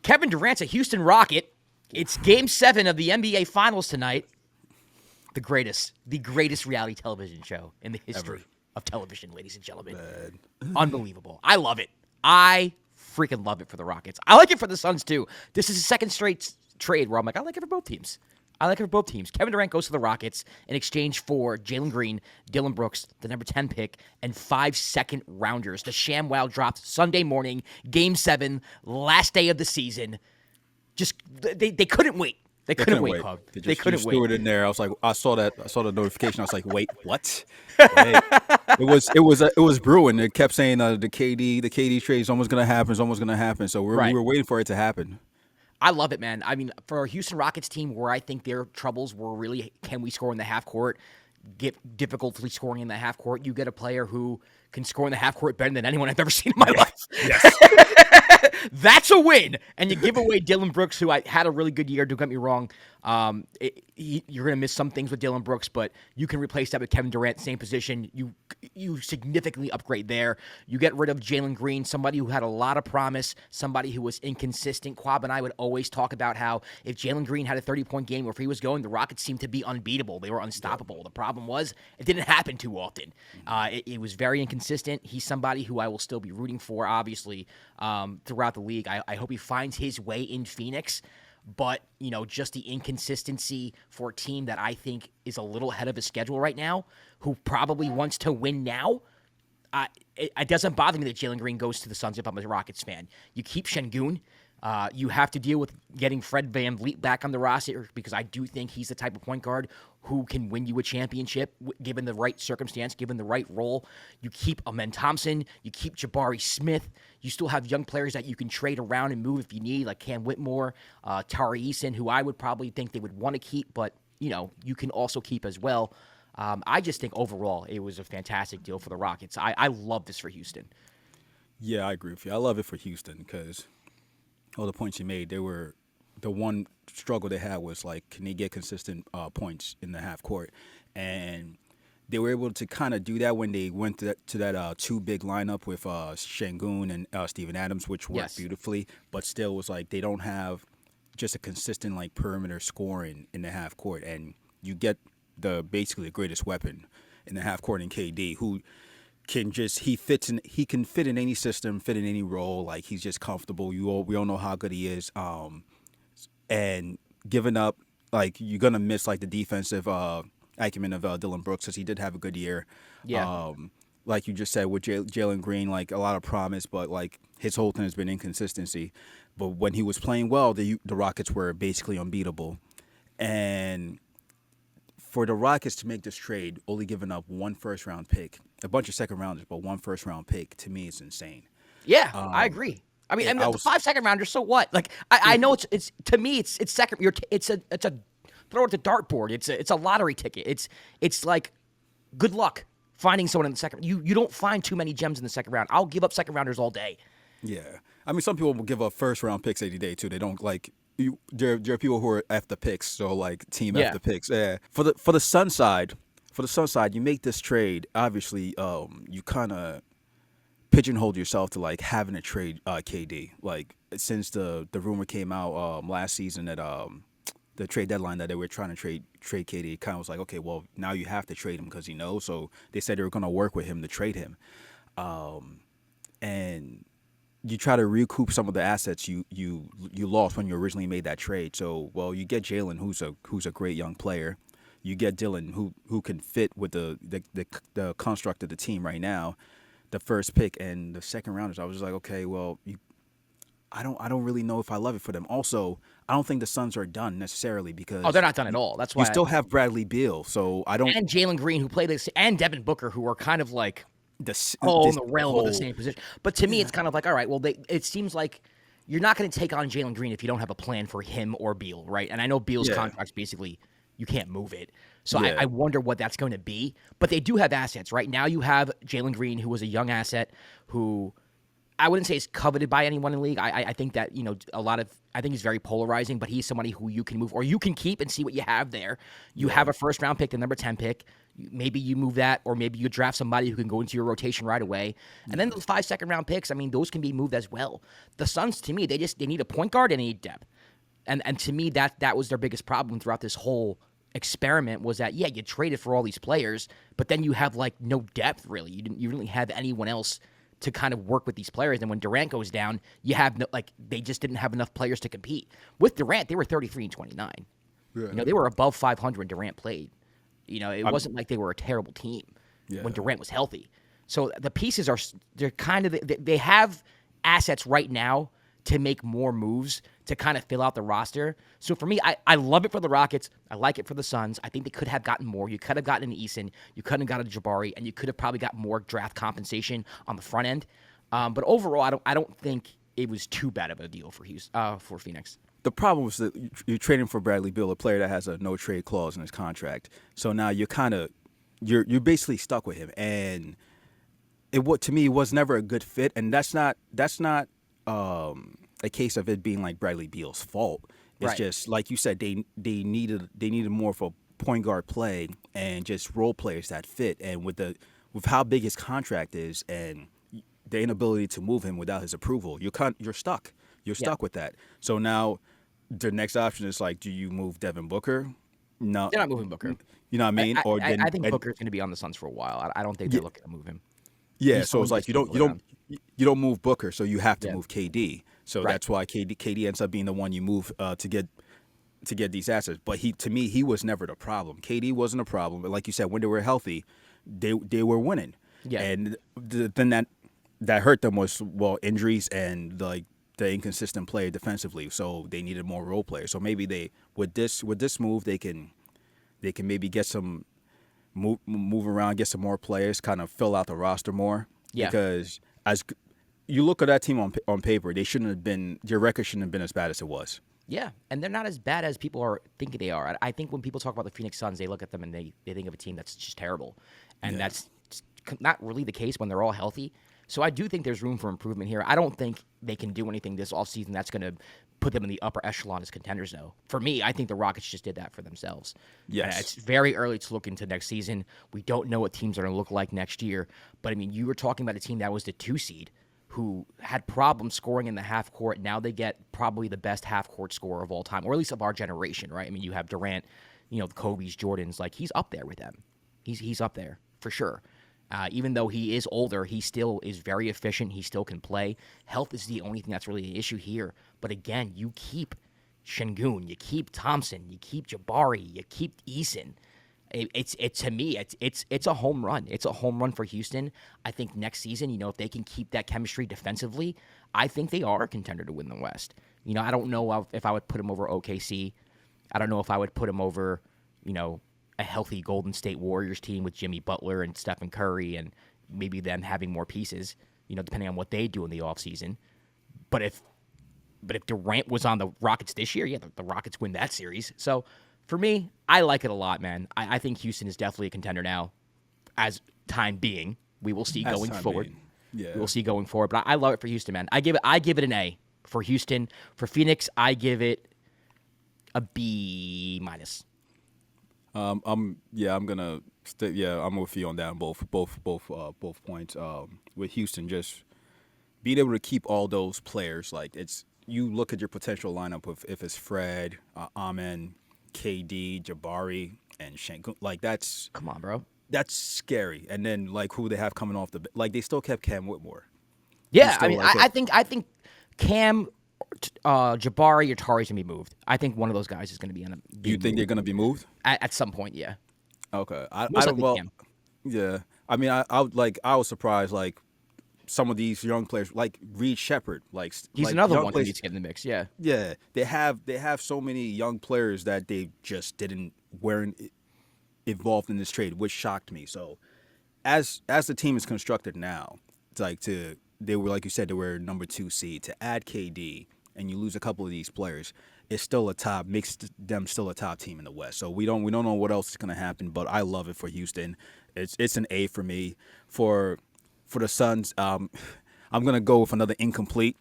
Kevin Durant's a Houston Rocket. It's Game 7 of the NBA Finals tonight. The greatest reality television show in the history of television, ladies and gentlemen. Unbelievable. I love it. I freaking love it for the Rockets. I like it for the Suns, too. This is a second straight trade where I'm like, I like it for both teams. Kevin Durant goes to the Rockets in exchange for Jalen Green, Dillon Brooks, the number 10 pick, and 5 second-rounders. The ShamWow dropped Sunday morning, Game 7, last day of the season. Just, they couldn't wait. They couldn't wait, Kwab. They couldn't wait. Threw it in there. I was like, I saw the notification. I was like, wait, what? Hey, it was brewing. It kept saying the KD trade is almost gonna happen. So we were waiting for it to happen. I love it, man. I mean, for a Houston Rockets team where I think their troubles were really, can we score in the half court? Get difficulty scoring in the half court. You get a player who can score in the half court better than anyone I've ever seen in my life. Yes. That's a win. And you give away Dillon Brooks, who I had a really good year. Don't get me wrong. You're going to miss some things with Dillon Brooks, but you can replace that with Kevin Durant, same position. You significantly upgrade there. You get rid of Jalen Green, somebody who had a lot of promise, somebody who was inconsistent. Kwab and I would always talk about how if Jalen Green had a 30-point game, or if he was going, the Rockets seemed to be unbeatable. They were unstoppable. The problem was it didn't happen too often. It was very inconsistent. He's somebody who I will still be rooting for, obviously, throughout the league. I hope he finds his way in Phoenix. But, just the inconsistency for a team that I think is a little ahead of his schedule right now, who probably wants to win now, it doesn't bother me that Jalen Green goes to the Suns if I'm a Rockets fan. You keep Şengün. You have to deal with getting Fred VanVleet back on the roster because I do think he's the type of point guard who can win you a championship given the right circumstance, given the right role. You keep Amen Thompson. You keep Jabari Smith. You still have young players that you can trade around and move if you need, like Cam Whitmore, Tari Eason, who I would probably think they would want to keep, but, you can also keep as well. I just think overall it was a fantastic deal for the Rockets. I love this for Houston. Yeah, I agree with you. I love it for Houston because all the points you made, the one struggle they had was like, can they get consistent points in the half court? And they were able to kind of do that when they went to that two big lineup with Şengün and Steven Adams, which worked beautifully. But still, was like they don't have just a consistent like perimeter scoring in the half court, and you get basically the greatest weapon in the half court in KD, who can he can fit in any system, fit in any role. Like he's just comfortable. We all know how good he is. And giving up, like you're gonna miss like the defensive acumen of Dillon Brooks because he did have a good year. Yeah. Like you just said with Jalen Green, like a lot of promise, but like his whole thing has been inconsistency. But when he was playing well, the Rockets were basically unbeatable. And for the Rockets to make this trade, only giving up one first-round pick, a bunch of second-rounders, but one first-round pick, to me is insane. Yeah, I agree. I mean, the 5 second-rounders, so what? Like, I know it's to me, it's second. It's a throw it to dartboard. It's a lottery ticket. It's like good luck finding someone in the second. You don't find too many gems in the second round. I'll give up second-rounders all day. Yeah, I mean, some people will give up first-round picks any day too. They don't like. There are people who are after picks, so like team after picks. Yeah. For the Sun side, you make this trade. Obviously, you kind of pigeonhole yourself to like having to trade KD. Like since the rumor came out last season that the trade deadline that they were trying to trade KD, kind of was like, okay, well now you have to trade him because So they said they were going to work with him to trade him, and you try to recoup some of the assets you lost when you originally made that trade. So, well, you get Jalen, who's a great young player. You get Dillon, who can fit with the construct of the team right now. The first pick and the second rounders, I was just like, okay, well, I don't really know if I love it for them. Also, I don't think the Suns are done necessarily because they're not done at all. That's why you still have Bradley Beal. So I don't and Jalen Green who played this and Devin Booker who are kind of like. In the realm of the same position. But to me, it's kind of like, all right, well, it seems like you're not going to take on Jalen Green if you don't have a plan for him or Beal, right? And I know Beal's contract's basically, you can't move it. So I wonder what that's going to be. But they do have assets, right? Now you have Jalen Green, who was a young asset, who I wouldn't say he's coveted by anyone in the league. I think that, I think he's very polarizing, but he's somebody who you can move or you can keep and see what you have there. You have a first round pick, the number 10 pick. Maybe you move that, or maybe you draft somebody who can go into your rotation right away. And then those 5 second round picks, I mean, those can be moved as well. The Suns, to me, they need a point guard and they need depth. And to me, that was their biggest problem throughout this whole experiment was that, you traded for all these players, but then you have like no depth really. You didn't really have anyone else to kind of work with these players. And when Durant goes down, you have they just didn't have enough players to compete. With Durant, they were 33-29. Yeah. They were above 500 when Durant played. It wasn't like they were a terrible team when Durant was healthy. So the pieces they're kind of, they have assets right now to make more moves to kind of fill out the roster. So for me, I love it for the Rockets. I like it for the Suns. I think they could have gotten more. You could have gotten an Eason. You could have gotten a Jabari, and you could have probably got more draft compensation on the front end. But overall, I don't think it was too bad of a deal for Phoenix. The problem was that you're trading for Bradley Beal, a player that has a no trade clause in his contract. So now you're basically stuck with him, and to me it was never a good fit. And that's not a case of it being like Bradley Beal's fault. It's just like you said, they needed more of a point guard play and just role players that fit. And with how big his contract is and the inability to move him without his approval, you're stuck. You're stuck with that. So now the next option is like, do you move Devin Booker? No, they're not moving Booker. You know what I mean? I think Booker's going to be on the Suns for a while. I don't think they're looking to move him. Yeah, so it's like you don't move Booker, so you have to move KD. So that's why KD ends up being the one you move to get these assets. But to me, he was never the problem. KD wasn't a problem. But like you said, when they were healthy, they were winning. Yeah. And then that hurt them was injuries and like the inconsistent play defensively. So they needed more role players. So maybe with this move they can maybe get some move around, get some more players, kind of fill out the roster more. Yeah. Because as you look at that team on paper, their record shouldn't have been as bad as it was. Yeah, and they're not as bad as people are thinking they are. I think when people talk about the Phoenix Suns, they look at them and they think of a team that's just terrible. And that's not really the case when they're all healthy. So I do think there's room for improvement here. I don't think they can do anything this offseason that's going to put them in the upper echelon as contenders, though. For me, I think the Rockets just did that for themselves. Yes. It's very early to look into next season. We don't know what teams are going to look like next year. But, I mean, you were talking about a team that was the 2 seed who had problems scoring in the half court. Now they get probably the best half court scorer of all time, or at least of our generation, right? I mean, you have Durant, the Kobe's, Jordans. Like, he's up there with them. He's up there for sure. Even though he is older, he still is very efficient. He still can play. Health is the only thing that's really an issue here. But again, you keep Şengün, you keep Thompson, you keep Jabari, you keep Eason. To me, it's a home run. It's a home run for Houston. I think next season, if they can keep that chemistry defensively, I think they are a contender to win the West. I don't know if I would put him over OKC. I don't know if I would put him over, a healthy Golden State Warriors team with Jimmy Butler and Stephen Curry and maybe them having more pieces, depending on what they do in the offseason. But if Durant was on the Rockets this year, the Rockets win that series. So for me, I like it a lot, man. I think Houston is definitely a contender now as time being. We will see going forward. Yeah. We will see going forward. But I love it for Houston, man. I give it an A for Houston. For Phoenix, I give it a B-. I'm gonna stay. Yeah, I'm with you on that. On both points. With Houston, just being able to keep all those players, like you look at your potential lineup if it's Fred, Amen, KD, Jabari, and Şengün. Like that's come on, bro. That's scary. And then like who they have coming off they still kept Cam Whitmore. Yeah, I mean, I think Cam. Jabari or Tari's gonna be moved. I think one of those guys is gonna be on a. You think they're gonna be moved at some point? Yeah. Okay. I don't. Well, yeah. I mean, I was surprised. Like some of these young players, like Reed Shepherd, he's another one who needs to get in the mix. Yeah. Yeah. They have so many young players that they just weren't involved in this trade, which shocked me. So, as the team is constructed now, it's like they were, like you said, they were number 2 seed. To add KD and you lose a couple of these players, it's still makes them still a top team in the West. So we don't know what else is going to happen, but I love it for Houston. It's an A for me. For the Suns, I'm I'm gonna go with another incomplete.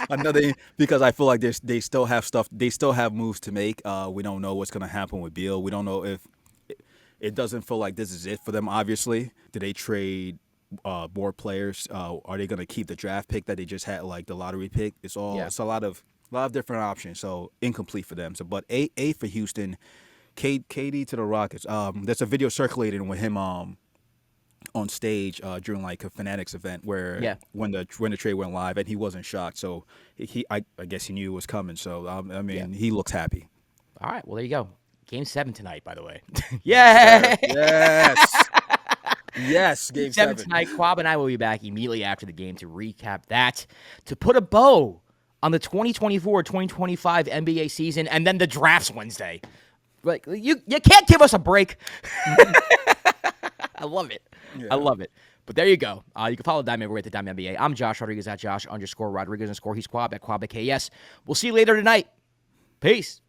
Another because I feel like they still have stuff. They still have moves to make. We don't know what's gonna happen with Beal. We don't know if it doesn't feel like this is it for them. Obviously, do they trade more players? Are they gonna keep the draft pick that they just had, like the lottery pick? It's a lot of different options. So incomplete for them. So, but A for Houston. KD to the Rockets. There's a video circulating with him on stage during like a Fanatics event where when the trade went live, and he wasn't shocked. So I guess he knew it was coming. So I mean, he looks happy. All right, well there you go. Game 7 tonight, by the way. Yeah. Yes. Game 7 tonight. Kwab and I will be back immediately after the game to recap that, to put a bow on the 2024-2025 NBA season, and then the draft's Wednesday. Like you can't give us a break. I love it. Yeah. I love it. But there you go. You can follow Diamond at the Diamond NBA. I'm Josh Rodriguez at Josh_Rodriguez_. He's Kwab at KS. We'll see you later tonight. Peace.